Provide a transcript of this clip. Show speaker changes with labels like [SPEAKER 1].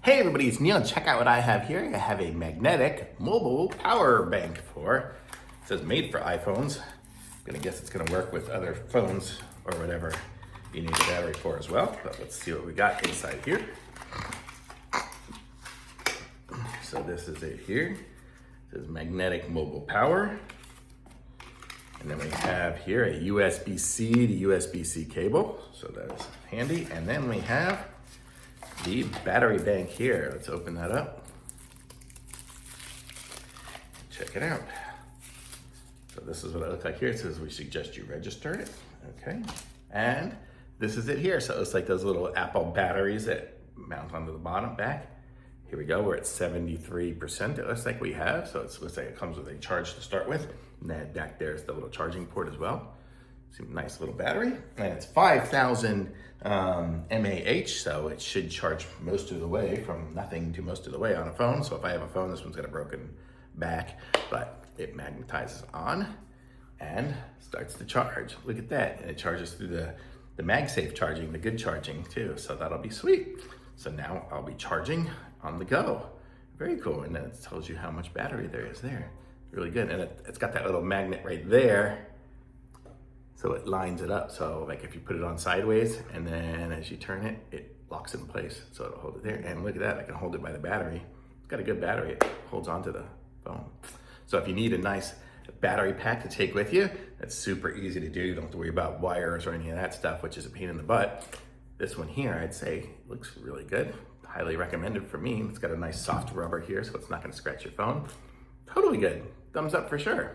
[SPEAKER 1] Hey everybody, it's Neil. Check out what I have here. I have a magnetic mobile power bank for, it says made for iPhones. I'm gonna guess it's gonna work with other phones or whatever you need a battery for as well. But let's see what we got inside here. So this is it here. It says magnetic mobile power. And then we have here a USB-C to USB-C cable. So that's handy. And then we have the battery bank here. Let's open that up. Check it out. So this is what it looks like here. It says we suggest you register it. Okay. And this is it here. So it looks like those little Apple batteries that mount onto the bottom back. Here we go. We're at 73%. It looks like we have. So it looks like it comes with a charge to start with. And then back there's the little charging port as well. It's a nice little battery. And it's 5,000 mAh. So it should charge most of the way, from nothing to most of the way on a phone. So if I have a phone, this one's got a broken back, but it magnetizes on and starts to charge. Look at that. And it charges through the Magsafe charging, the good charging too. So that'll be sweet. So now I'll be charging on the go. Very cool. And then it tells you how much battery there is there. Really good. And it's got that little magnet right there. So it lines it up. So like if you put it on sideways and then as you turn it, it locks it in place. So it'll hold it there. And look at that, I can hold it by the battery. It's got a good battery. It holds onto the phone. So if you need a nice battery pack to take with you, that's super easy to do. You don't have to worry about wires or any of that stuff, which is a pain in the butt. This one here, I'd say looks really good. Highly recommended for me. It's got a nice soft rubber here, so it's not gonna scratch your phone. Totally good. Thumbs up for sure.